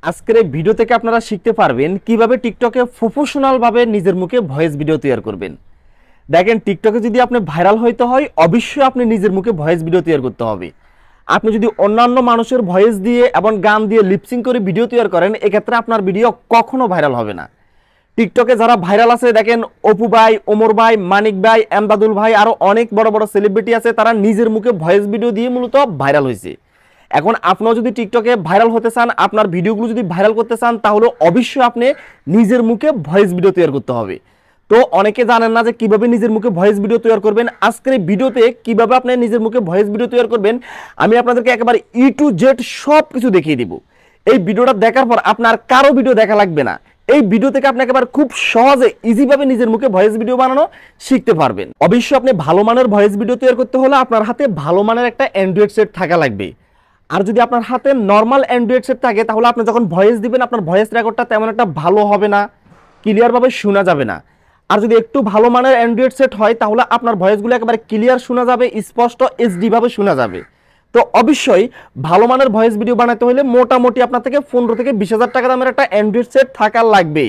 আজকের এই ভিডিও থেকে আপনারা শিখতে পারবেন কিভাবে টিকটকে প্রফেশনাল ভাবে নিজের মুখে ভয়েস ভিডিও তৈরি করবেন। দেখেন, টিকটকে যদি আপনি ভাইরাল হইতে হয় অবশ্যই আপনি নিজের মুখে ভয়েস ভিডিও তৈরি করতে হবে। আপনি যদি অন্যান্য মানুষের ভয়েস দিয়ে এবং গান দিয়ে লিপসিং করে ভিডিও তৈরি করেন, এক্ষেত্রে আপনার ভিডিও কখনো ভাইরাল হবে না। টিকটকে যারা ভাইরাল আছে দেখেন, অপু ভাই, ওমর ভাই, মানিক ভাই, এমদাদুল ভাই, আরো অনেক বড় বড় সেলিব্রিটি আছে, তারা নিজের মুখে ভয়েস ভিডিও দিয়ে মূলত ভাইরাল হয়েছে। এখন আপনিও যদি টিকটকে ভাইরাল হতে চান, আপনার ভিডিওগুলো যদি ভাইরাল করতে চান, তাহলে অবশ্যই আপনি নিজের মুখে ভয়েস ভিডিও তৈরি করতে হবে। তো অনেকে জানেন না যে কিভাবে নিজের মুখে ভয়েস ভিডিও তৈরি করবেন। আজকের এই ভিডিওতে কিভাবে আপনি নিজের মুখে ভয়েস ভিডিও তৈরি করবেন আমি আপনাদেরকে একেবারে ই টু জেড সব কিছু দেখিয়ে দিব। এই ভিডিওটা দেখার পর আপনার কারো ভিডিও দেখা লাগবে না। এই ভিডিও থেকে আপনি একেবারে খুব সহজে ইজিভাবে নিজের মুখে ভয়েস ভিডিও বানানো শিখতে পারবেন। অবশ্যই আপনি ভালো মানের ভয়েস ভিডিও তৈরি করতে হলে আপনার হাতে ভালো মানের একটা অ্যান্ড্রয়েড সেট থাকা লাগবে। আর যদি আপনার হাতে নর্মাল অ্যান্ড্রয়েড সেট থাকে, তাহলে আপনি যখন ভয়েস দিবেন আপনার ভয়েস রেকর্ডটা তেমন একটা ভালো হবে না, ক্লিয়ারভাবে শোনা যাবে না। আর যদি একটু ভালো মানের অ্যান্ড্রয়েড সেট হয়, তাহলে আপনার ভয়েসগুলো একেবারে ক্লিয়ার শোনা যাবে, স্পষ্ট এইচডি ভাবে শোনা যাবে। তো অবশ্যই ভালো মানের ভয়েস ভিডিও বানাতে হলে মোটামুটি আপনার থেকে 15 থেকে 20,000 টাকা দামের একটা অ্যান্ড্রয়েড সেট থাকা লাগবে।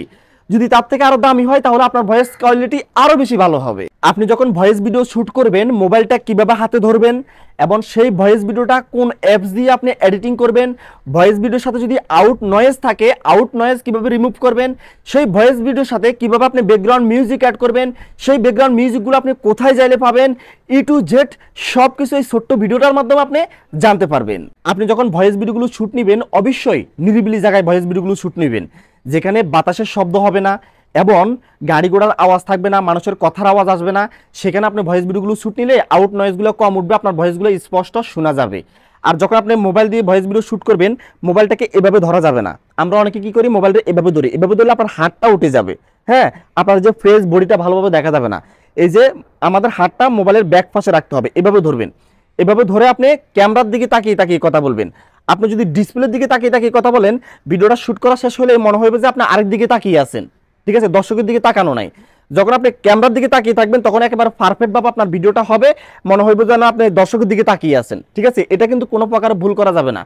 যদি তার থেকে আরো দামি হয় তাহলে আপনার ভয়েস কোয়ালিটি আরো বেশি ভালো হবে। আপনি যখন ভয়েস ভিডিও শুট করবেন, মোবাইলটা কিভাবে হাতে ধরবেন এবং সেই ভয়েস ভিডিওটা কোন অ্যাপস দিয়ে আপনি এডিটিং করবেন, ভয়েস ভিডিওর সাথে যদি আউট নয়েজ থাকে, আউট নয়েজ কিভাবে রিমুভ করবেন, সেই ভয়েস ভিডিওর সাথে কিভাবে আপনি ব্যাকগ্রাউন্ড মিউজিক অ্যাড করবেন, সেই ব্যাকগ্রাউন্ড মিউজিকগুলো আপনি কোথায় চাইলে পাবেন, ই টু জেড সব কিছু এই ছোট্ট ভিডিওটার মাধ্যমে আপনি জানতে পারবেন। আপনি যখন ভয়েস ভিডিওগুলো শুট নেবেন অবশ্যই নিরিবিলি জায়গায় ভয়েস ভিডিওগুলো শুট নেবেন, যেখানে বাতাসের শব্দ হবে না এবং গাড়ি ঘোড়ার আওয়াজ থাকবে না, মানুষের কথার আওয়াজ আসবে না। সেখানে আপনি ভয়েস ভিডিওগুলো শুট নিলে আউট নয়েজগুলো কম উঠবে, আপনার ভয়েসগুলো স্পষ্ট শোনা যাবে। আর যখন আপনি মোবাইল দিয়ে ভয়েস ভিডিও শুট করবেন, মোবাইলটাকে এভাবে ধরা যাবে না। আমরা অনেকে কি করি, মোবাইলটা এভাবে ধরি, এভাবে ধরলে আপনার হাতটা উঠে যাবে। হ্যাঁ, আপনার যে ফেস বডিটা ভালোভাবে দেখা যাবে না। এই যে আমাদের হাতটা মোবাইলের ব্যাক পাশে রাখতে হবে, এভাবে ধরবেন। এভাবে ধরে আপনি ক্যামেরার দিকে তাকিয়ে তাকিয়ে কথা বলবেন। আপনি যদি ডিসপ্লের দিকে তাকিয়ে তাকিয়ে কথা বলেন, ভিডিওটা শুট করা শেষ হলে মনে হবে যে আপনি আরেক দিকে তাকিয়ে আছেন, ঠিক আছে, দর্শকের দিকে তাকানো নাই। যখন আপনি ক্যামেরার দিকে তাকিয়ে থাকবেন তখন একেবারে পারফেক্ট ভাবে আপনার ভিডিওটা হবে, মনে হইবে যেন আপনি দর্শকের দিকে তাকিয়ে আছেন, ঠিক আছে। এটা কিন্তু কোনো প্রকার ভুল করা যাবে না।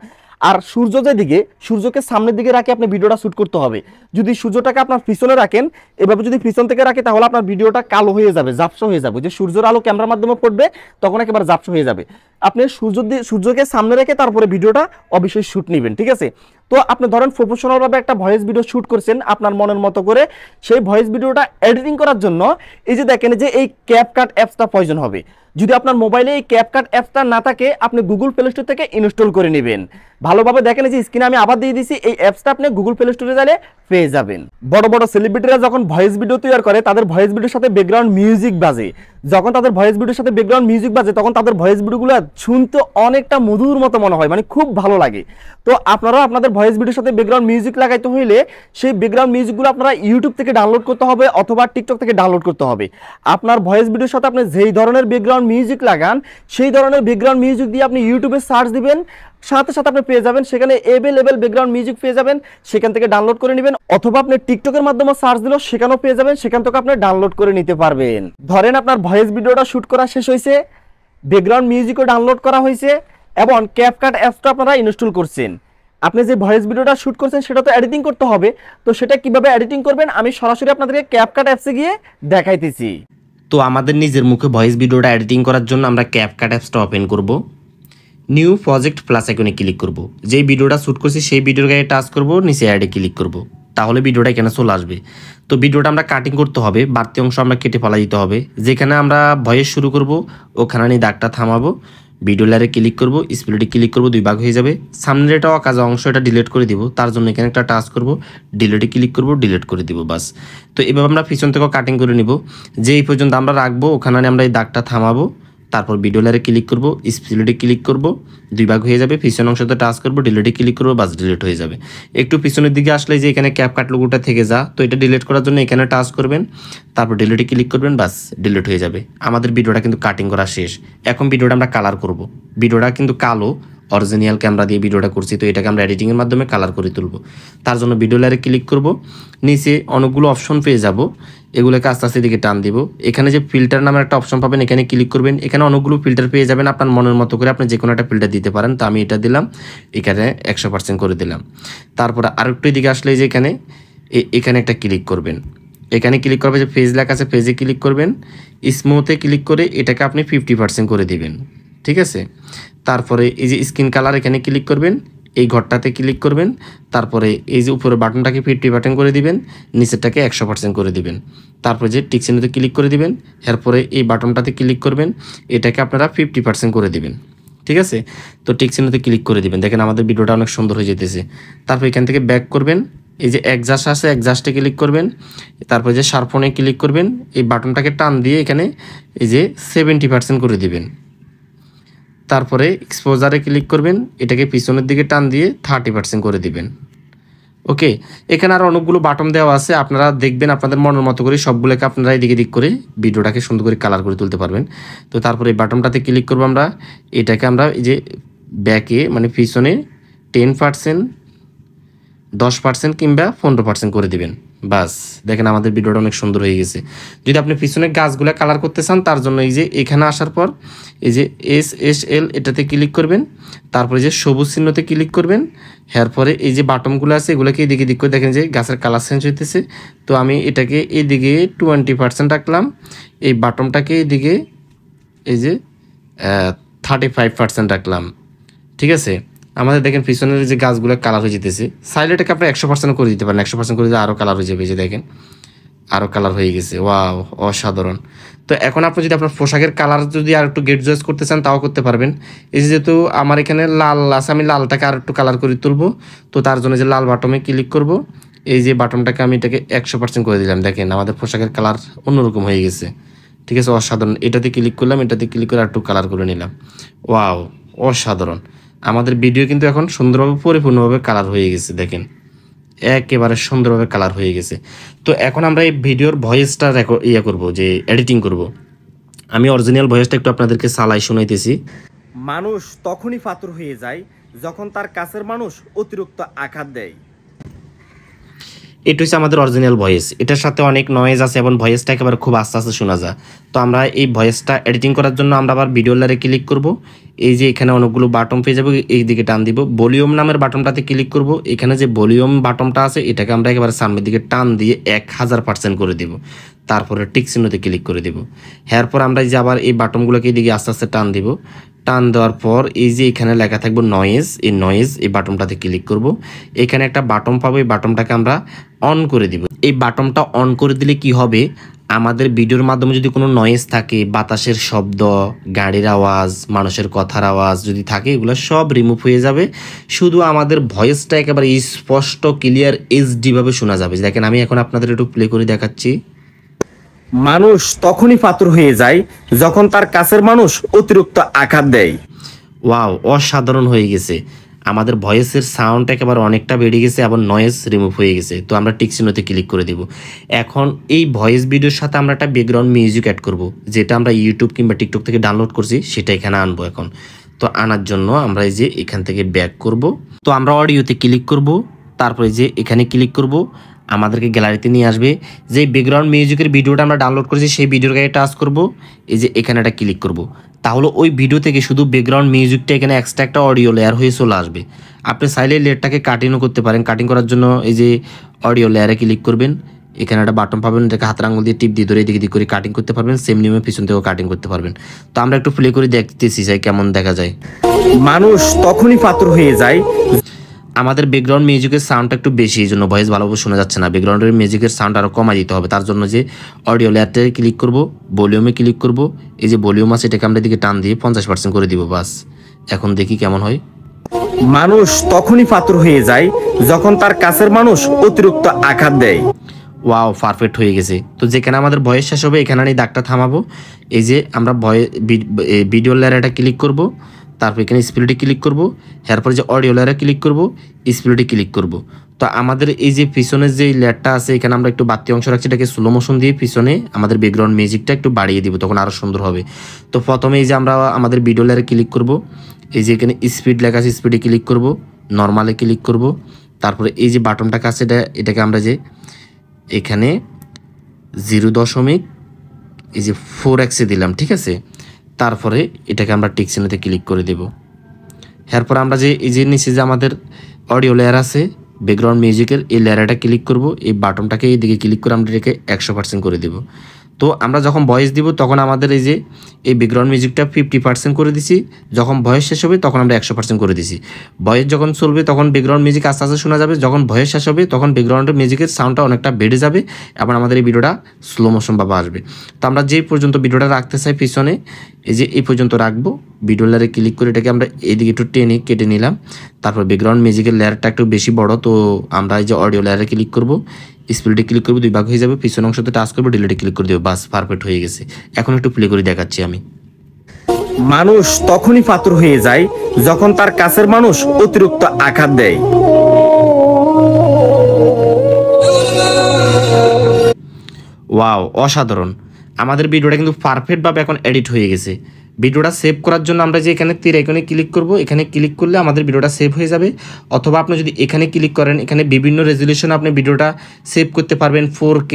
আর সূর্য যেদিকে, সূর্যকে সামনের দিকে রাখে আপনি ভিডিওটা শুট করতে হবে। যদি সূর্যটাকে আপনার পিছনে রাখেন, এভাবে যদি পিছন থেকে রাখে, তাহলে আপনার ভিডিওটা কালো হয়ে যাবে, ঝাপসা হয়ে যাবে। যে সূর্যের আলো ক্যামেরার মাধ্যমে পড়বে তখন একেবারে ঝাপসা হয়ে যাবে। আপনি সূর্যকে সামনে রেখে তারপরে ভিডিওটা অবশ্যই শুট নেবেন, ঠিক আছে। তো আপনি ধরেন প্রফেশনাল ভাবে একটা ভয়েস ভিডিও শুট করছেন আপনার মনের মতো করে, সেই ভয়েস ভিডিওটা এডিটিং করার জন্য এই যে দেখেন যে এই ক্যাপকাট অ্যাপসটা প্রয়োজন হবে। যদি আপনার মোবাইলে এই ক্যাপকাট অ্যাপসটা না থাকে, আপনি গুগল প্লে স্টোর থেকে ইনস্টল করে নেবেন। ভালোভাবে দেখেন যে স্ক্রিনে আমি আবার দিয়ে দিয়েছি, এই অ্যাপসটা আপনি গুগল প্লে স্টোরে গেলে পেয়ে যাবেন। বড় বড় সেলিব্রিটিরা যখন ভয়েস ভিডিও তৈরি করে, তাদের ভয়েস ভিডিওর সাথে ব্যাকগ্রাউন্ড মিউজিক বাজে। যখন তাদের ভয়েস ভিডিওর সাথে ব্যাকগ্রাউন্ড মিউজিক বাজে, তখন তাদের ভয়েস ভিডিওগুলো শুনতে অনেকটা মধুর মতো মনে হয়, মানে খুব ভালো লাগে। তো আপনারাও আপনাদের ভয়েস ভিডিওর সাথে ব্যাকগ্রাউন্ড মিউজিক লাগাইতে হইলে সেই ব্যাকগ্রাউন্ড মিউজিকগুলো আপনারা ইউটিউব থেকে ডাউনলোড করতে হবে অথবা টিকটক থেকে ডাউনলোড করতে হবে। আপনার ভয়েস ভিডিওর সাথে আপনি যেই ধরনের ব্যাকগ্রাউন্ড মিউজিক লাগান, সেই ধরনের ব্যাকগ্রাউন্ড মিউজিক দিয়ে আপনি ইউটিউবে সার্চ দিবেন, সাথে সাথে আপনি পেয়ে যাবেন, সেখানে এভেলেবেল ব্যাকগ্রাউন্ড মিউজিক পেয়ে যাবেন, সেখান থেকে ডাউনলোড করে নেবেন। অথবা আপনি টিকটকের মাধ্যমে সার্চ দিলেও সেখানেও পেয়ে যাবেন, সেখান থেকে আপনি ডাউনলোড করে নিতে পারবেন। ধরেন আপনার ভয়েস ভিডিওটা শুট করা শেষ হয়েছে, ব্যাকগ্রাউন্ড মিউজিকও ডাউনলোড করা হয়েছে এবং ক্যাপকাট অ্যাপসটা আপনারা ইনস্টল করছেন। আপনি যে ভয়েস ভিডিওটা শুট করছেন সেটা তো এডিটিং করতে হবে। তো সেটা কিভাবে এডিটিং করবেন আমি সরাসরি আপনাদেরকে ক্যাপকাট অ্যাপসে গিয়ে দেখাইতেছি। তো আমাদের নিজের মুখে ভয়েস ভিডিওটা এডিটিং করার জন্য আমরা ক্যাপকাট অ্যাপসটা ওপেন করব, নিউ প্রজেক্ট প্লাস আইকনে ক্লিক করব। যেই ভিডিওটা শ্যুট করছি সেই ভিডিওর গায়ে টাচ করব, নিচে অ্যাডে ক্লিক করব, তাহলে ভিডিওটা এখানে চলে আসবে। তো ভিডিওটা আমরা কাটিং করতে হবে, বাড়তি অংশ আমরা কেটে ফেলা দিতে হবে। যেখানে আমরা ভয়েস শুরু করব ওখানে আমি দাগটা থামাবো, ভিডিও লেয়ারে ক্লিক করব, স্প্লিটে ক্লিক করব, 2 ভাগ হয়ে যাবে। সামনের এটা অকাজা অংশ এটা ডিলিট করে দিব, তার জন্য এখানে একটা টাচ করব, ডিলিটে ক্লিক করব, ডিলিট করে দিব, বাস। তো এভাবে আমরা পিছন থেকেও কাটিং করে নিব। যেই পর্যন্ত আমরা রাখবো ওখানে আমরা এই দাগটা থামাবো, তারপর ভিডিও লেয়ারে ক্লিক করব, স্প্লিটে ক্লিক করব, 2 ভাগ হয়ে যাবে। পিছন অংশতে টাচ করব, ডিলিটে ক্লিক করব, বাস ডিলিট হয়ে যাবে। একটু পিছনের দিকে আসলে যে এখানে ক্যাপকাট লোগোটা থেকে যা, তো এটা ডিলিট করার জন্য এখানে টাচ করবেন, তারপর ডিলিটে ক্লিক করবেন, বাস ডিলিট হয়ে যাবে। আমাদের ভিডিওটা কিন্তু কাটিং করা শেষ। এখন ভিডিওটা আমরা কালার করব। ভিডিওটা কিন্তু কালো, অরিজিনাল ক্যামেরা দিয়ে ভিডিওটা করছি, তো এটাকে আমরা এডিটিংয়ের মাধ্যমে কালার করে তুলবো। তার জন্য ভিডিও লেয়ারে ক্লিক করব, নিচে অনেকগুলো অপশন পেয়ে যাব, এগুলোকে আস্তে আস্তে দিকে টান দিব। এখানে যে ফিল্টার নামের একটা অপশন পাবেন, এখানে ক্লিক করবেন। এখানে অনেকগুলো ফিল্টার পেয়ে যাবেন, আপনার মনের মতো করে আপনি যে কোনো একটা ফিল্টার দিতে পারেন। তো আমি এটা দিলাম, এখানে 100% করে দিলাম। তারপরে আরেকটু এদিকে আসলে যে এখানে একটা ক্লিক করবেন, এখানে ক্লিক করবে যে ফেজ লেখা আছে, ফেজে ক্লিক করবেন, স্মুথে ক্লিক করে এটাকে আপনি 50% করে দিবেন, ঠিক আছে। তারপরে এই যে স্কিন কালার, এখানে ক্লিক করবেন, এই ঘরটাতে ক্লিক করবেন, তারপরে এই যে উপরে বাটনটাকে 50% করে দিবেন, নিচেরটাকে 100% করে দিবেন। তারপরে যে টিক চিহ্নতে ক্লিক করে দিবেন, এরপরে এই বাটনটাতে ক্লিক করবেন, এটাকে আপনারা 50% করে দিবেন, ঠিক আছে। তো টিক চিহ্নতে ক্লিক করে দিবেন, দেখেন আমাদের ভিডিওটা অনেক সুন্দর হয়ে যেতেছে। তারপর এখান থেকে ব্যাক করবেন, এই যে অ্যাডজাস্ট আছে, অ্যাডজাস্টে ক্লিক করবেন, তারপরে যে শার্পনে ক্লিক করবেন, এই বাটনটাকে টান দিয়ে এখানে এই যে 70% করে দিবেন। তারপরে এক্সপোজারে ক্লিক করবেন, এটাকে পিছনের দিকে টান দিয়ে 30% করে দিবেন, ওকে। এখানে আর অনেকগুলো বাটন দেওয়া আছে, আপনারা দেখবেন আপনাদের মনের মতো করে সবগুলোকে আপনারা এদিকে দিক করে ভিডিওটাকে সুন্দর করে কালার করে তুলতে পারবেন। তো তারপরে এই বাটনটাতে ক্লিক করবো আমরা, এটাকে আমরা এই যে ব্যাকে মানে পিছনে 10%, 10% কিংবা 15% করে দিবেন, বাস। দেখেন আমাদের ভিডিওটা অনেক সুন্দর হয়ে গেছে। যদি আপনি পিছনে গাছগুলো কালার করতে চান, তার জন্য এই যে এখানে আসার পর এই যে SSL এটাতে ক্লিক করবেন, তারপরে যে সবুজ চিহ্নতে ক্লিক করবেন, এরপরে এই যে বাটনগুলো আছে এগুলোকে এদিকে দিক করে দেখেন যে গাছের কালার চেঞ্জ হইতেছে। তো আমি এটাকে এইদিকে 20% রাখলাম, এই বাটনটাকে এদিকে এই যে 35% রাখলাম, ঠিক আছে। আমাদের দেখেন পিছনের যে গাছগুলো কালার হয়ে যেতেছে, সাইলেটাকে আপনি 100% করে দিতে পারেন, 100% করে দিলে আরও কালার হয়ে যাবে, যে দেখেন আরও কালার হয়ে গেছে, ওয়াও অসাধারণ। তো এখন আপনি যদি আপনার পোশাকের কালার যদি আর একটু গেট চয়েস করতে চান, তাও করতে পারবেন। এই যেহেতু আমার এখানে লাল আছে, আমি লালটাকে আর একটু কালার করে তুলবো, তো তার জন্য যে লাল বাটনে ক্লিক করব, এই যে বাটনটাকে আমি এটাকে 100% করে দিলাম, দেখেন আমাদের পোশাকের কালার অন্যরকম হয়ে গেছে, ঠিক আছে, অসাধারণ। এটাতে ক্লিক করলাম, এটাতে ক্লিক করে আর একটু কালার করে নিলাম, ওয়াও অসাধারণ। আমাদের ভিডিও কিন্তু এখন সুন্দরভাবে পরিপূর্ণভাবে কালার হয়ে গেছে, দেখেন একেবারে সুন্দরভাবে কালার হয়ে গেছে। তো এখন আমরা এই ভিডিওর ভয়েসটা করব, যে এডিটিং করব। আমি অরিজিনাল ভয়েসটা একটু আপনাদেরকে চালাই শোনাইতেছি। মানুষ তখনই ফাতুর হয়ে যায় যখন তার কাছের মানুষ অতিরিক্ত আঘাত দেয়। এটা হচ্ছে আমাদের অরিজিনাল ভয়েস, এটার সাথে অনেক নয়েজ আছে এবং ভয়েসটা একেবারে খুব আস্তে আস্তে শোনা যায়। তো আমরা এই ভয়েসটা এডিটিং করার জন্য আমরা আবার ভিডিও লেয়ারে ক্লিক করব, এই যে এখানে অনেকগুলো বাটন পেয়ে যাবো, এই দিকে টান দিব, ভলিউম নামের বাটনটাতে ক্লিক করব। এখানে যে ভলিউম বাটনটা আছে এটাকে আমরা একেবারে সামনের দিকে টান দিয়ে 1000% করে দিব, তারপরে টিক চিহ্নতে ক্লিক করে দিব। এরপর আমরা এই যে আবার এই বাটনগুলোকে এদিকে আস্তে আস্তে টান দিব, টান দেওয়ার পর এই যে এখানে লেখা থাকবে নয়েজ, এই বাটনটাতে ক্লিক করব। এখানে একটা বাটন পাবো, এই বাটনটাকে আমরা অন করে দিব। এই বাটনটা অন করে দিলে কি হবে, আমাদের ভিডিওর মাধ্যমে যদি কোনো নয়েজ থাকে, বাতাসের শব্দ, গাড়ির আওয়াজ, মানুষের কথার আওয়াজ যদি থাকে, এগুলো সব রিমুভ হয়ে যাবে। শুধু আমাদের ভয়েসটা একেবারে স্পষ্ট ক্লিয়ার এইচডি ভাবে শোনা যাবে। দেখেন আমি এখন আপনাদের একটু প্লে করে দেখাচ্ছি। মানুষ তখনই ফাতুর হয়ে যায় যখন তার কাছের মানুষ অতিরিক্ত আঘাত দেয়। ওয়াও অসাধারণ হয়ে গেছে, আমাদের ভয়েসের সাউন্ড একেবারে অনেকটা বেড়ে গেছে এবং নয়েজ রিমুভ হয়ে গেছে। তো আমরা টিক চিহ্নতে ক্লিক করে দেব। এখন এই ভয়েস ভিডিওর সাথে আমরা একটা ব্যাকগ্রাউন্ড মিউজিক অ্যাড করব, যেটা আমরা ইউটিউব কিংবা টিকটক থেকে ডাউনলোড করছি, সেটা এখানে আনবো এখন। তো আনার জন্য আমরা এই যে এখান থেকে ব্যাক করব, তো আমরা অডিওতে ক্লিক করব, তারপরে যে এখানে ক্লিক করব, আমাদেরকে গ্যালারিতে নিয়ে আসবে। যে ব্যাকগ্রাউন্ড মিউজিকের ভিডিওটা আমরা ডাউনলোড করেছি সেই ভিডিওর গায়ে টাচ করব, এই যে এখানে একটা ক্লিক করব, তাহলে ওই ভিডিও থেকে শুধু ব্যাকগ্রাউন্ড মিউজিকটা এখানে এক্সট্রা একটা অডিও লেয়ার হয়ে চলে আসবে। আপনি চাইলে লেয়ারটাকে কাটিংও করতে পারেন। কাটিং করার জন্য এই যে অডিও লেয়ারে ক্লিক করবেন, এখানে একটা বাটন পাবেন, এটাকে হাতের আঙুল দিয়ে টিপ দিয়ে ধরে এদিকে দিক করে কাটিং করতে পারবেন। সেম নিয়মে পিছন থেকেও কাটিং করতে পারবেন। তো আমরা একটু প্লে করে দেখতেছি চাই কেমন দেখা যায়। মানুষ তখনই ফাতুর হয়ে যায়, আমাদের ব্যাকগ্রাউন্ড মিউজিকের সাউন্ডটা একটু বেশি, এই জন্য ভয়েস ভালোভাবে শোনা যাচ্ছে না। ব্যাকগ্রাউন্ডের মিউজিকের সাউন্ড আরও কমাই দিতে হবে। তার জন্য যে অডিও লেয়ারটাতে ক্লিক করব, ভলিউমে ক্লিক করব, এই যে ভলিউম আছে এটাকে আমরা দিকে টান দিয়ে 50% করে দিব, বাস। এখন দেখি কেমন হয়। মানুষ তখনই ফাতুর হয়ে যায় যখন তার কাছের মানুষ অতিরিক্ত আঘাত দেয়। ওয়াও পারফেক্ট হয়ে গেছে। তো যেখানে আমাদের ভয়েস শেষ হবে এখানে এই দাগটা থামাবো। এই যে আমরা ভিডিও লেয়ারটা ক্লিক করব, তারপর এখানে স্পিডে ক্লিক করব, এরপর যে অডিও লেয়ারে ক্লিক করব, স্পিডে ক্লিক করব। তো আমাদের এই যে পিছনের যে লেয়ারটা আছে এখানে আমরা একটু বাড়তি অংশ রাখছি, এটাকে স্লো মোশন দিয়ে পিছনে আমাদের ব্যাকগ্রাউন্ড মিউজিকটা একটু বাড়িয়ে দিব, তখন আরও সুন্দর হবে। তো প্রথমে এই যে আমরা আমাদের ভিডিও লেয়ারে ক্লিক করব, এই যে এখানে স্পিড লেখা আছে, স্পিডে ক্লিক করব, নর্মালে ক্লিক করব। তারপরে এই যে বাটনটা কাছে এটাকে আমরা যে এখানে 0.4x দিলাম, ঠিক আছে। তারপরে এটাকে আমরা টিক চিহ্নতে ক্লিক করে দেব। এরপর আমরা যে এই যে নিচে যে আমাদের অডিও লেয়ার আছে ব্যাকগ্রাউন্ড মিউজিকের, এই লেয়ারটা ক্লিক করব, এই বাটনটাকে এইদিকে ক্লিক করে আমরা এটাকে 100% করে দেব। তো আমরা যখন ভয়েস দিব তখন আমাদের এই যে এই ব্যাকগ্রাউন্ড মিউজিকটা 50% করে দিছি, যখন ভয়েস শেষ হবে তখন আমরা 100% করে দিছি। ভয়েস যখন চলবে তখন ব্যাকগ্রাউন্ড মিউজিক আস্তে আস্তে শোনা যাবে, যখন ভয়েস শেষ হবে তখন ব্যাকগ্রাউন্ডের মিউজিকের সাউন্ডটা অনেকটা বেড়ে যাবে, এবং আমাদের এই ভিডিওটা স্লো মোশন ভাবে আসবে। তো আমরা যে পর্যন্ত ভিডিওটা রাখতে চাই পিছনে, এই যে এই পর্যন্ত রাখবো। ভিডিও লেয়ারে ক্লিক করে এটাকে আমরা এইদিকে একটু টেনে কেটে নিলাম। তারপর ব্যাকগ্রাউন্ড মিউজিকের লেয়ারটা একটু বেশি বড়, তো আমরা এই যে অডিও লেয়ারে ক্লিক করব, স্প্লিটে ক্লিক করবো, 2 ভাগ হয়ে যাবে, পিছন অংশতে টাচ করবো, ডিলিটে ক্লিক করে দেবো, বাস পারফেক্ট হয়ে গেছে। এখন একটু প্লে করে দেখাচ্ছি আমি। মানুষ তখনই পাথর হয়ে যায় যখন তার কাছের মানুষ অতিরিক্ত আঘাত দেয়। ওয়াও, অসাধারণ। আমাদের ভিডিওটা কিন্তু পারফেক্টভাবে এখন এডিট হয়ে গেছে। ভিডিওটা সেভ করার জন্য আমরা যে এখানে তীর আইকনে ক্লিক করব, এখানে ক্লিক করলে আমাদের ভিডিওটা সেভ হয়ে যাবে। অথবা আপনি যদি এখানে ক্লিক করেন, এখানে বিভিন্ন রেজুলেশনে আপনি ভিডিওটা সেভ করতে পারবেন, 4K,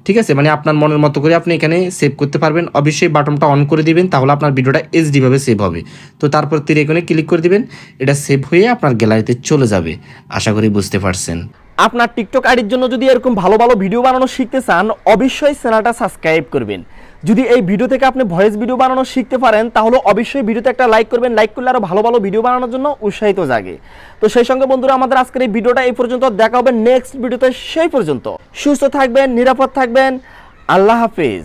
ঠিক আছে, মানে আপনার মনের মতো করে আপনি এখানে সেভ করতে পারবেন। অবশ্যই বাটনটা অন করে দিবেন, তাহলে আপনার ভিডিওটা HD ভাবে সেভ হবে। তো তারপর তীর আইকনে ক্লিক করে দিবেন, এটা সেভ হয়ে আপনার গ্যালারিতে চলে যাবে। আশা করি বুঝতে পারছেন। আপনার টিকটক আইডির জন্য যদি এরকম ভালো ভালো ভিডিও বানানো শিখতে চান, অবশ্যই চ্যানেলটা সাবস্ক্রাইব করবেন। যদি এই ভিডিও থেকে আপনি ভয়েস ভিডিও বানানো শিখতে পারেন, তাহলে অবশ্যই ভিডিওতে একটা লাইক করবেন। লাইক করলে আরো ভালো ভালো ভিডিও বানানোর জন্য উৎসাহিত জাগে। তো সেই সঙ্গে বন্ধুরা, আমাদের আজকের এই ভিডিওটা এই পর্যন্ত। দেখা হবে নেক্সট ভিডিওতে। সেই পর্যন্ত সুস্থ থাকবেন, নিরাপদ থাকবেন। আল্লাহ হাফেজ।